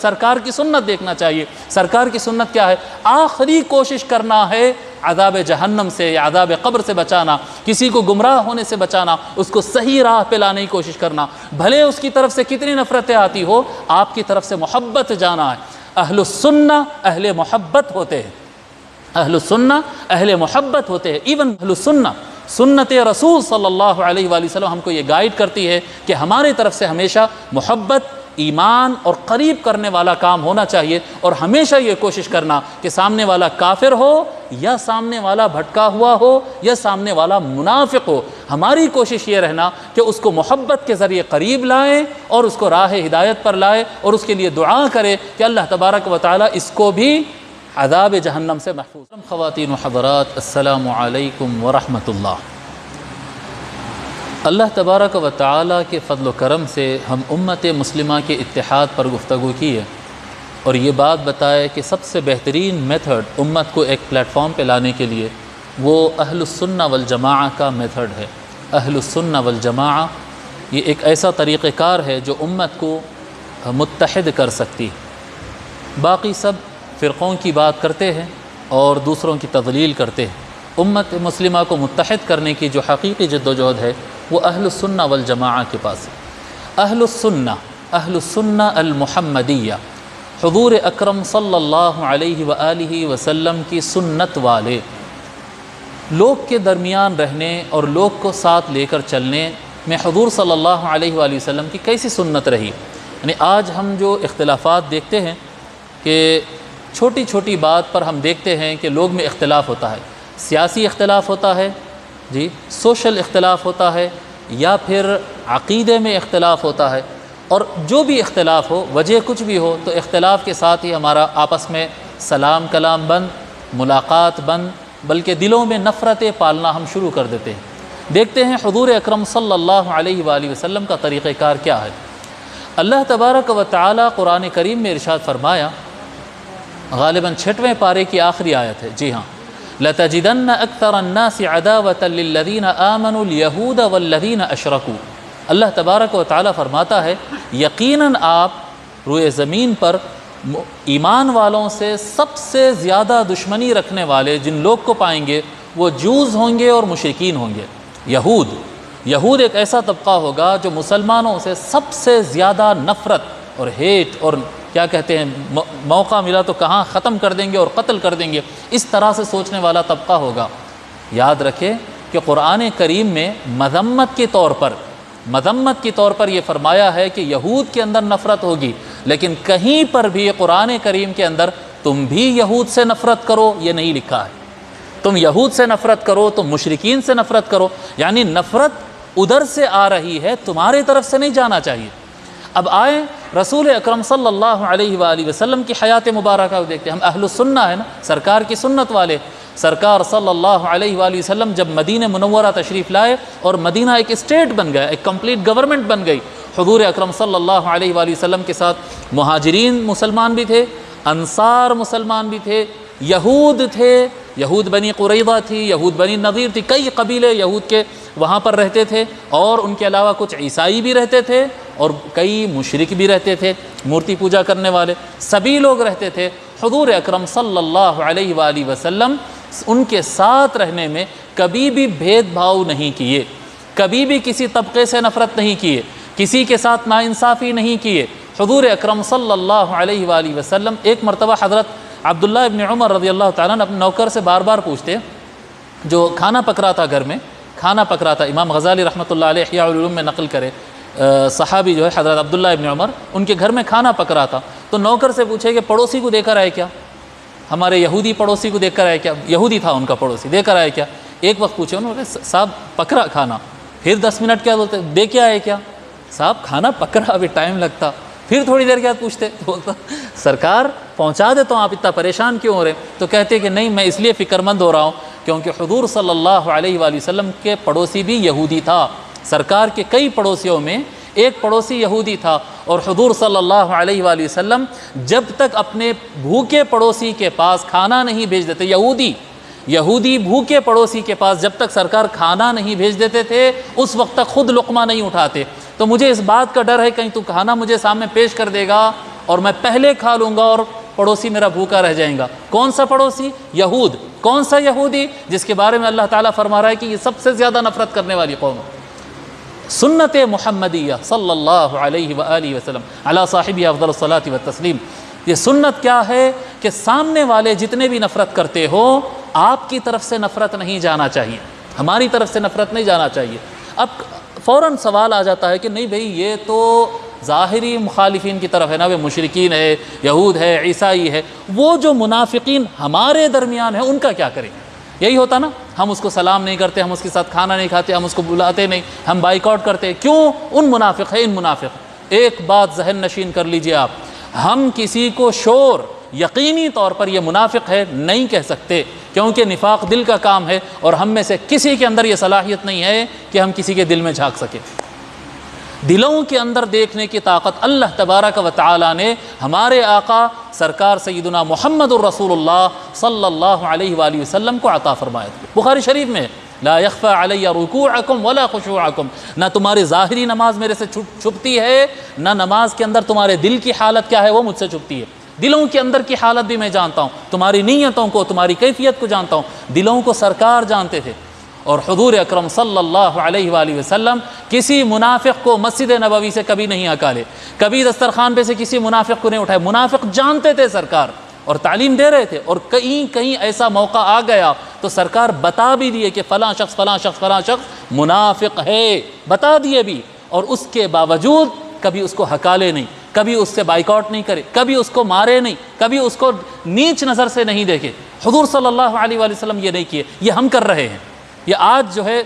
سرکار کی سنت دیکھنا چاہیے۔ سرکار کی سنت کیا ہے؟ آخری کوشش کرنا ہے عذاب جہنم سے یا عذاب قبر سے بچانا، کسی کو گمراہ ہونے سے بچانا، اس کو صحیح راہ پہ لانے کی کوشش کرنا، بھلے اس کی طرف سے کتنی نفرتیں آتی ہو، آپ کی طرف سے محبت جانا ہے۔ اہل السنہ اہل محبت ہوتے ہیں، اہل السنہ اہل محبت ہوتے ہیں۔ ایون اہل السنہ سنت رسول صلی اللہ علیہ وآلہ وسلم ہم کو یہ گائیڈ کرتی ہے کہ ہماری طرف سے ہمیشہ محبت، ایمان اور قریب کرنے والا کام ہونا چاہیے، اور ہمیشہ یہ کوشش کرنا کہ سامنے والا کافر ہو یا سامنے والا بھٹکا ہوا ہو یا سامنے والا منافق ہو، ہماری کوشش یہ رہنا کہ اس کو محبت کے ذریعے قریب لائیں اور اس کو راہ ہدایت پر لائے، اور اس کے لیے دعا کرے کہ اللہ تبارک و تعالی اس کو بھی عذاب جہنم سے محفوظ۔ خواتین و حضرات، السلام علیکم ورحمۃ اللہ۔ اللہ تبارک و تعالی کے فضل و کرم سے ہم امت مسلمہ کے اتحاد پر گفتگو کی ہے، اور یہ بات بتائے کہ سب سے بہترین میتھڈ امت کو ایک پلیٹ فارم پہ لانے کے لیے وہ اہل السنہ والجماعہ کا میتھڈ ہے۔ اہل السنہ والجماعہ یہ ایک ایسا طریقہ کار ہے جو امت کو متحد کر سکتی۔ باقی سب فرقوں کی بات کرتے ہیں اور دوسروں کی تضلیل کرتے ہیں۔ امت مسلمہ کو متحد کرنے کی جو حقیقی جد و جہد ہے وہ اہل السنہ والجماعہ کے پاس ہے۔ اہل السنہ المحمدیہ، حضور اکرم صلی اللہ علیہ وآلہ وسلم کی سنت والے، لوگ کے درمیان رہنے اور لوگ کو ساتھ لے کر چلنے میں حضور صلی اللہ علیہ وآلہ وسلم کی کیسی سنت رہی۔ یعنی آج ہم جو اختلافات دیکھتے ہیں کہ چھوٹی چھوٹی بات پر ہم دیکھتے ہیں کہ لوگ میں اختلاف ہوتا ہے، سیاسی اختلاف ہوتا ہے، سوشل اختلاف ہوتا ہے، یا پھر عقیدے میں اختلاف ہوتا ہے، اور جو بھی اختلاف ہو، وجہ کچھ بھی ہو، تو اختلاف کے ساتھ ہی ہمارا آپس میں سلام کلام بند، ملاقات بند، بلکہ دلوں میں نفرتیں پالنا ہم شروع کر دیتے ہیں۔ دیکھتے ہیں حضور اکرم صلی اللہ علیہ وآلہ وسلم کا طریقہ کار کیا ہے۔ اللہ تبارک و تعالی قرآن کریم میں ارشاد فرمایا، غالباً 6ویں پارے کی آخری آیت ہے، جی ہاں، لَتَجِدَنَّ أَكْثَرَ النَّاسِ عَدَاوَةً لِلَّذِينَ آمَنُوا الْيَهُودَ وَالَّذِينَ أَشْرَكُوا۔ اللہ تبارک و تعالی فرماتا ہے یقیناً آپ روئے زمین پر ایمان والوں سے سب سے زیادہ دشمنی رکھنے والے جن لوگ کو پائیں گے وہ جوز ہوں گے اور مشرکین ہوں گے۔ یہود ایک ایسا طبقہ ہوگا جو مسلمانوں سے سب سے زیادہ نفرت اور ہیٹ اور کیا کہتے ہیں، موقع ملا تو کہاں ختم کر دیں گے اور قتل کر دیں گے، اس طرح سے سوچنے والا طبقہ ہوگا۔ یاد رکھیں کہ قرآن کریم میں مذمت کے طور پر یہ فرمایا ہے کہ یہود کے اندر نفرت ہوگی، لیکن کہیں پر بھی قرآن کریم کے اندر تم بھی یہود سے نفرت کرو یہ نہیں لکھا ہے۔ تم یہود سے نفرت کرو، تم مشرکین سے نفرت کرو، یعنی نفرت ادھر سے آ رہی ہے، تمہاری طرف سے نہیں جانا چاہیے۔ اب آئیں رسول اکرم صلی اللہ علیہ وآلہ وسلم کی حیات مبارکہ دیکھتے ہیں۔ ہم اہل السنہ ہیں نا، سرکار کی سنت والے۔ سرکار صلی اللہ علیہ وآلہ وسلم جب مدینہ منورہ تشریف لائے اور مدینہ ایک اسٹیٹ بن گیا، ایک کمپلیٹ گورنمنٹ بن گئی، حضور اکرم صلی اللہ علیہ وآلہ وسلم کے ساتھ مہاجرین مسلمان بھی تھے، انصار مسلمان بھی تھے، یہود تھے، یہود بنی قریظہ تھی، یہود بنی نذیر تھی، کئی قبیلے یہود کے وہاں پر رہتے تھے، اور ان کے علاوہ کچھ عیسائی بھی رہتے تھے اور کئی مشرک بھی رہتے تھے، مورتی پوجا کرنے والے، سبھی لوگ رہتے تھے۔ حضور اکرم صلی اللہ علیہ وآلہ وسلم ان کے ساتھ رہنے میں کبھی بھی بھید بھاؤ نہیں کیے، کبھی بھی کسی طبقے سے نفرت نہیں کیے، کسی کے ساتھ ناانصافی نہیں کیے۔ حضور اکرم صلی اللہ علیہ وآلہ وسلم ایک مرتبہ حضرت عبداللہ ابن عمر رضی اللہ تعالیٰ نے اپنے نوکر سے بار بار پوچھتے، جو کھانا پک رہا تھا گھر میں، کھانا پک رہا تھا، امام غزالی رحمۃ اللہ علیہ احیاء العلوم میں نقل کرے، صحابی جو ہے حضرت عبداللہ ابن عمر، ان کے گھر میں کھانا پک رہا تھا، تو نوکر سے پوچھے کہ پڑوسی کو دے کر آئے کیا، ہمارے یہودی پڑوسی کو دے کر آئے کیا، یہودی تھا ان کا پڑوسی، دے کر آئے کیا۔ ایک وقت پوچھے انہوں نے، صاحب پک رہا کھانا، پھر 10 منٹ کیا بولتے، دے کے آئے کیا، صاحب کھانا پک رہا ابھی ٹائم لگتا، پھر تھوڑی دیر کے بعد پوچھتے، تو بولتا سرکار پہنچا دے تو آپ اتنا پریشان کیوں ہو رہے، تو کہتے کہ نہیں میں اس لیے فکر مند ہو رہا ہوں کیونکہ حضور صلی اللہ علیہ وآلہ وسلم کے پڑوسی بھی یہودی تھا، سرکار کے کئی پڑوسیوں میں ایک پڑوسی یہودی تھا، اور حضور صلی اللہ علیہ وآلہ وسلم جب تک اپنے بھوکے پڑوسی کے پاس کھانا نہیں بھیج دیتے، یہودی بھوکے پڑوسی کے پاس جب تک سرکار کھانا نہیں بھیج دیتے تھے اس وقت تک خود لقمہ نہیں اٹھاتے۔ تو مجھے اس بات کا ڈر ہے کہیں تو کھانا مجھے سامنے پیش کر دے گا اور میں پہلے کھا لوں گا اور پڑوسی میرا بھوکا رہ جائے گا۔ کون سا پڑوسی؟ یہود۔ کون سا یہودی؟ جس کے بارے میں اللہ تعالیٰ فرما رہا ہے کہ یہ سب سے زیادہ نفرت کرنے والی قوم ہے۔ سنت محمدیہ صلی اللہ علیہ وآلہ وسلم علی صاحبہ افضل الصلاۃ والتسلیم، یہ سنت کیا ہے کہ سامنے والے جتنے بھی نفرت کرتے ہو، آپ کی طرف سے نفرت نہیں جانا چاہیے، ہماری طرف سے نفرت نہیں جانا چاہیے۔ اب فوراً سوال آ جاتا ہے کہ نہیں بھئی یہ تو ظاہری مخالفین کی طرف ہے نا، وہ مشرکین ہے، یہود ہے، عیسائی ہے، وہ جو منافقین ہمارے درمیان ہیں ان کا کیا کریں؟ یہی ہوتا نا، ہم اس کو سلام نہیں کرتے، ہم اس کے ساتھ کھانا نہیں کھاتے، ہم اس کو بلاتے نہیں، ہم بائیکاٹ کرتے، کیوں؟ ان منافق ہے، ان منافق۔ ایک بات ذہن نشین کر لیجئے آپ، ہم کسی کو شور یقینی طور پر یہ منافق ہے نہیں کہہ سکتے، کیونکہ نفاق دل کا کام ہے، اور ہم میں سے کسی کے اندر یہ صلاحیت نہیں ہے کہ ہم کسی کے دل میں جھانک سکیں۔ دلوں کے اندر دیکھنے کی طاقت اللہ تبارک و تعالی نے ہمارے آقا سرکار سیدنا محمد الرسول اللہ صلی اللہ علیہ وآلہ وسلم کو عطا فرمایا تھا۔ بخاری شریف میں لا يخفى علی رکوعکم ولا خشوعکم، نہ تمہاری ظاہری نماز میرے سے چھپتی ہے، نہ نماز کے اندر تمہارے دل کی حالت کیا ہے وہ مجھ سے چھپتی ہے۔ دلوں کے اندر کی حالت بھی میں جانتا ہوں، تمہاری نیتوں کو، تمہاری کیفیت کو جانتا ہوں۔ دلوں کو سرکار جانتے تھے، اور حضور اکرم صلی اللہ علیہ وآلہ وسلم کسی منافق کو مسجد نبوی سے کبھی نہیں ہکالے، کبھی دسترخوان پہ سے کسی منافق کو نہیں اٹھائے۔ منافق جانتے تھے سرکار اور تعلیم دے رہے تھے، اور کہیں ایسا موقع آ گیا تو سرکار بتا بھی دیے کہ فلاں شخص فلاں شخص فلاں شخص منافق ہے، بتا دیے بھی، اور اس کے باوجود کبھی اس کو ہکالے نہیں، کبھی اس سے بائیکاٹ نہیں کرے، کبھی اس کو مارے نہیں، کبھی اس کو نیچ نظر سے نہیں دیکھے۔ حضور صلی اللہ علیہ وآلہ وسلم یہ نہیں کیے، یہ ہم کر رہے ہیں۔ یہ آج جو ہے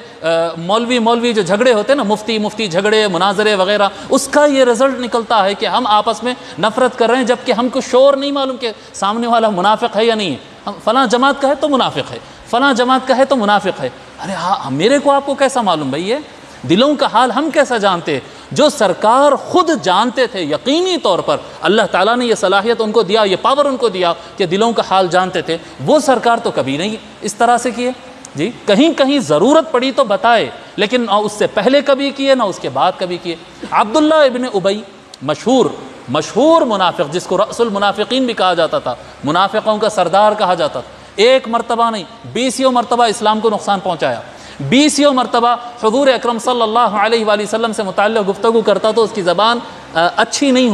مولوی جو جھگڑے ہوتے ہیں نا، مفتی جھگڑے، مناظرے وغیرہ، اس کا یہ رزلٹ نکلتا ہے کہ ہم آپس میں نفرت کر رہے ہیں، جبکہ ہم کو شور نہیں معلوم کہ سامنے والا منافق ہے یا نہیں ہے۔ ہم فلاں جماعت کا ہے تو منافق ہے، فلاں جماعت کا ہے تو منافق ہے۔ ارے ہاں، میرے کو آپ کو کیسا معلوم بھائی؟ یہ دلوں کا حال ہم کیسا جانتے؟ جو سرکار خود جانتے تھے یقینی طور پر، اللہ تعالیٰ نے یہ صلاحیت ان کو دیا، یہ پاور ان کو دیا کہ دلوں کا حال جانتے تھے، وہ سرکار تو کبھی نہیں اس طرح سے کیے۔ جی کہیں ضرورت پڑی تو بتائے، لیکن نہ اس سے پہلے کبھی کیے نہ اس کے بعد کبھی کیے۔ عبداللہ ابن ابی، مشہور منافق، جس کو رأس المنافقین بھی کہا جاتا تھا، منافقوں کا سردار کہا جاتا تھا، ایک مرتبہ نہیں 20 مرتبہ اسلام کو نقصان پہنچایا، 20 مرتبہ حضور اکرم صلی اللہ علیہ وآلہ وسلم سے متعلق گفتگو کرتا تو اس کی زبان اچھی نہیں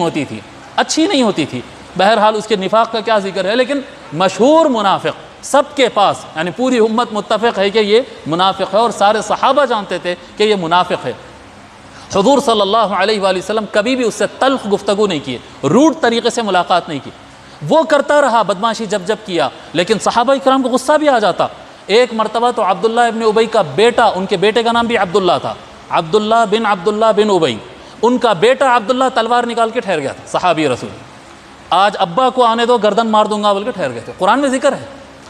ہوتی تھی۔ بہرحال اس کے نفاق کا کیا ذکر ہے، لیکن مشہور منافق، سب کے پاس، یعنی پوری امت متفق ہے کہ یہ منافق ہے، اور سارے صحابہ جانتے تھے کہ یہ منافق ہے۔ حضور صلی اللہ علیہ وآلہ وسلم کبھی بھی اس سے تلخ گفتگو نہیں کیے، روڈ طریقے سے ملاقات نہیں کی۔ وہ کرتا رہا بدماشی جب کیا، لیکن صحابہ کرام کو غصہ بھی آ جاتا۔ ایک مرتبہ تو عبداللہ ابن ابی کا بیٹا، ان کے بیٹے کا نام بھی عبداللہ تھا، عبداللہ بن ابی، ان کا بیٹا عبداللہ تلوار نکال کے ٹھہر گیا تھا، صحابی رسول۔ آج ابا کو آنے دو گردن مار دوں گا بول کے ٹھہر گئے تھے۔ قرآن میں ذکر ہے،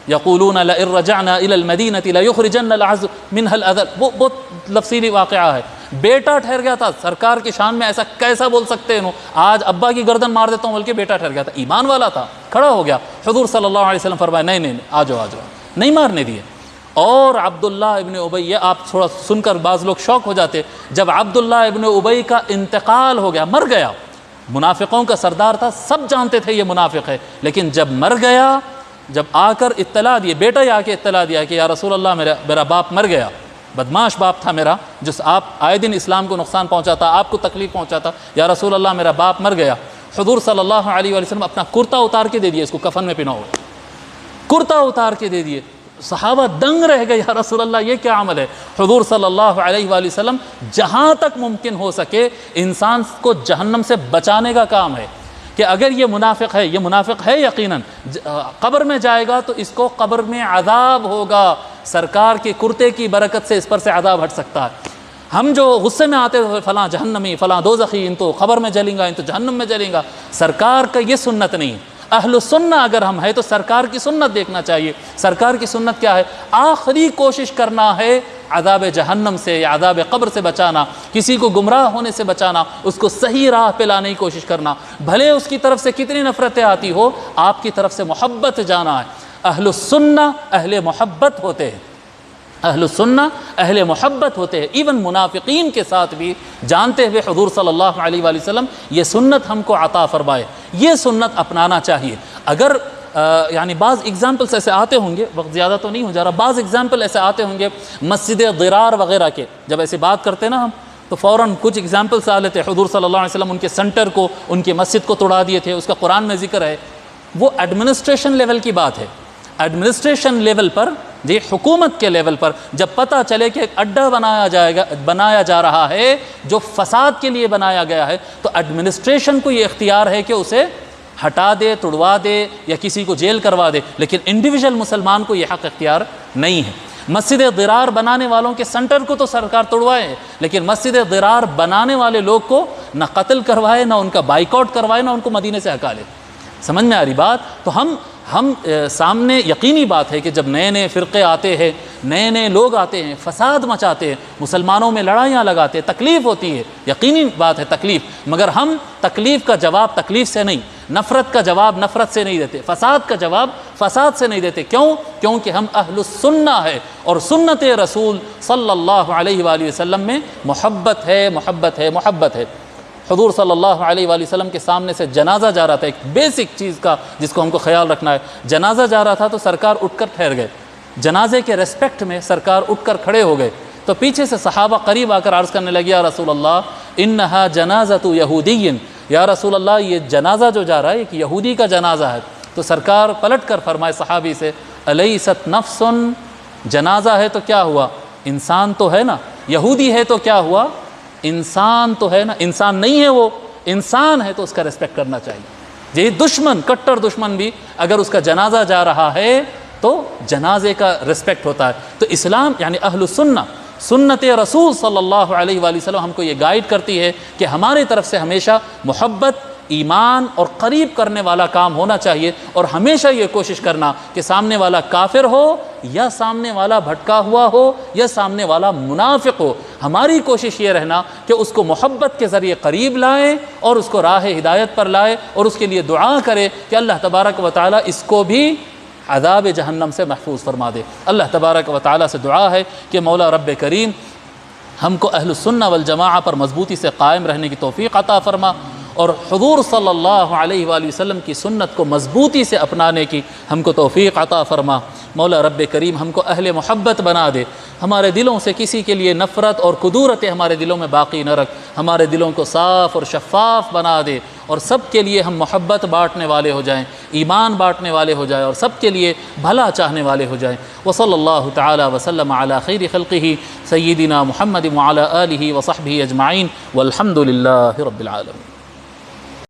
یقولون لئن رجعنا الى المدینۃ لیخرجن العز منها الاذل، وہ بہت تفصیلی واقعہ ہے۔ بیٹا ٹھہر گیا تھا، سرکار کی شان میں ایسا کیسا بول سکتے ہیں؟ آج ابا کی گردن مار دیتا ہوں بلکہ بیٹا ٹھہر گیا تھا، ایمان والا تھا، کھڑا ہو گیا۔ حضور صلی اللہ علیہ وسلم فرمایا نہیں آ جاؤ، نہیں مارنے دیے۔ اور عبداللہ ابن ابی، یہ آپ تھوڑا سن کر بعض لوگ شوق ہو جاتے، جب عبداللہ ابن ابی کا انتقال ہو گیا، مر گیا، منافقوں کا سردار تھا، سب جانتے تھے یہ منافق ہے، لیکن جب مر گیا، جب آ کر اطلاع دیے، بیٹا ہی آ کے اطلاع دیا کہ یا رسول اللہ میرا باپ مر گیا، بدماش باپ تھا میرا، جس آپ آئے دن اسلام کو نقصان پہنچاتا، آپ کو تکلیف پہنچاتا، یا رسول اللہ میرا باپ مر گیا۔ حضور صلی اللہ علیہ وآلہ وسلم اپنا کرتا اتار کے دے دیے، اس کو کفن میں پہناؤ، کرتا اتار کے دے دیے۔ صحابہ دنگ رہ گئے، یا رسول اللہ یہ کیا عمل ہے؟ حضور صلی اللہ علیہ وآلہ وسلم جہاں تک ممکن ہو سکے انسان کو جہنم سے بچانے کا کام ہے، کہ اگر یہ منافق ہے یقیناً، قبر میں جائے گا تو اس کو قبر میں عذاب ہوگا، سرکار کے کرتے کی برکت سے اس پر سے عذاب ہٹ سکتا ہے۔ ہم جو غصے میں آتے ہوئے فلاں جہنمی، فلاں دوزخی، ان تو قبر میں جلیں گا، ان تو جہنم میں جلیں گا، سرکار کا یہ سنت نہیں۔ اہل سنہ اگر ہم ہیں تو سرکار کی سنت دیکھنا چاہیے۔ سرکار کی سنت کیا ہے؟ آخری کوشش کرنا ہے عذاب جہنم سے یا عذاب قبر سے بچانا، کسی کو گمراہ ہونے سے بچانا، اس کو صحیح راہ پہ لانے کی کوشش کرنا، بھلے اس کی طرف سے کتنی نفرتیں آتی ہو، آپ کی طرف سے محبت جانا ہے۔ اہل السنہ اہل محبت ہوتے ہیں۔ اہل السنہ اہل محبت ہوتے ہیں، ایون منافقین کے ساتھ بھی جانتے ہوئے حضور صلی اللہ علیہ وآلہ وسلم یہ سنت ہم کو عطا فرمائے، یہ سنت اپنانا چاہیے۔ اگر یعنی بعض ایگزامپلس ایسے آتے ہوں گے، وقت زیادہ تو نہیں ہو جا رہا، بعض ایگزامپل ایسے آتے ہوں گے مسجد ضرار وغیرہ کے، جب ایسے بات کرتے نا ہم تو فوراً کچھ ایگزامپلس آ لیتے، حضور صلی اللہ علیہ وسلم ان کے سنٹر کو، ان کی مسجد کو توڑا دیے تھے، اس کا قرآن میں ذکر ہے۔ وہ ایڈمنسٹریشن لیول کی بات ہے، ایڈمنسٹریشن لیول پر، جی حکومت کے لیول پر جب پتہ چلے کہ ایک اڈا بنایا جا رہا ہے جو فساد کے لیے بنایا گیا ہے، تو ایڈمنسٹریشن کو یہ اختیار ہے کہ اسے ہٹا دے، توڑوا دے یا کسی کو جیل کروا دے، لیکن انڈیویجول مسلمان کو یہ حق اختیار نہیں ہے۔ مسجد ضرار بنانے والوں کے سنٹر کو تو سرکار توڑوائے، لیکن مسجد ضرار بنانے والے لوگ کو نہ قتل کروائے، نہ ان کا بائیکاٹ کروائے، نہ ان کو مدینے سے ہٹا لے۔ سمجھ میں آ رہی بات؟ تو ہم سامنے یقینی بات ہے کہ جب نئے نئے فرقے آتے ہیں، نئے نئے لوگ آتے ہیں، فساد مچاتے ہیں، مسلمانوں میں لڑائیاں لگاتے ہیں، تکلیف ہوتی ہے، یقینی بات ہے تکلیف، مگر ہم تکلیف کا جواب تکلیف سے نہیں، نفرت کا جواب نفرت سے نہیں دیتے، فساد کا جواب فساد سے نہیں دیتے۔ کیوں؟ کیونکہ ہم اہل السنہ ہے، اور سنت رسول صلی اللہ علیہ وآلہ وسلم میں محبت ہے، محبت ہے، محبت ہے۔ حضور صلی اللہ علیہ وآلہ وسلم کے سامنے سے جنازہ جا رہا تھا، ایک بیسک چیز کا جس کو ہم کو خیال رکھنا ہے، جنازہ جا رہا تھا تو سرکار اٹھ کر ٹھہر گئے، جنازے کے ریسپیکٹ میں سرکار اٹھ کر کھڑے ہو گئے، تو پیچھے سے صحابہ قریب آ کر عرض کرنے لگے، یا رسول اللہ انہا جنازۃ یہودی، یا رسول اللہ یہ جنازہ جو جا رہا ہے ایک یہودی کا جنازہ ہے۔ تو سرکار پلٹ کر فرمائے صحابی سے، الیست نفس، جنازہ ہے تو کیا ہوا، انسان تو ہے نا، یہودی ہے تو کیا ہوا، انسان تو ہے نا، انسان نہیں ہے وہ، انسان ہے تو اس کا ریسپیکٹ کرنا چاہیے۔ جی دشمن، کٹر دشمن بھی اگر اس کا جنازہ جا رہا ہے تو جنازے کا ریسپیکٹ ہوتا ہے۔ تو اسلام یعنی اہل السنہ، سنت رسول صلی اللہ علیہ وآلہ وسلم ہم کو یہ گائیڈ کرتی ہے کہ ہماری طرف سے ہمیشہ محبت، ایمان اور قریب کرنے والا کام ہونا چاہیے، اور ہمیشہ یہ کوشش کرنا کہ سامنے والا کافر ہو یا سامنے والا بھٹکا ہوا ہو یا سامنے والا منافق ہو، ہماری کوشش یہ رہنا کہ اس کو محبت کے ذریعے قریب لائیں اور اس کو راہ ہدایت پر لائے، اور اس کے لیے دعا کرے کہ اللہ تبارک و تعالی اس کو بھی عذاب جہنم سے محفوظ فرما دے۔ اللہ تبارک و تعالی سے دعا ہے کہ مولا رب کریم ہم کو اہل السنہ والجماعہ پر مضبوطی سے قائم رہنے کی توفیق عطا فرما، اور حضور صلی اللہ علیہ وآلہ وسلم کی سنت کو مضبوطی سے اپنانے کی ہم کو توفیق عطا فرما۔ مولا رب کریم ہم کو اہل محبت بنا دے، ہمارے دلوں سے کسی کے لیے نفرت اور کدورتیں ہمارے دلوں میں باقی نہ رکھ، ہمارے دلوں کو صاف اور شفاف بنا دے، اور سب کے لیے ہم محبت بانٹنے والے ہو جائیں، ایمان بانٹنے والے ہو جائیں، اور سب کے لیے بھلا چاہنے والے ہو جائیں۔ وصلی اللہ تعالی وسلم علی خیر خلقہ سیدنا محمد وعلی آلہ وصحبہ اجمعین، والحمد للہ رب العالمین۔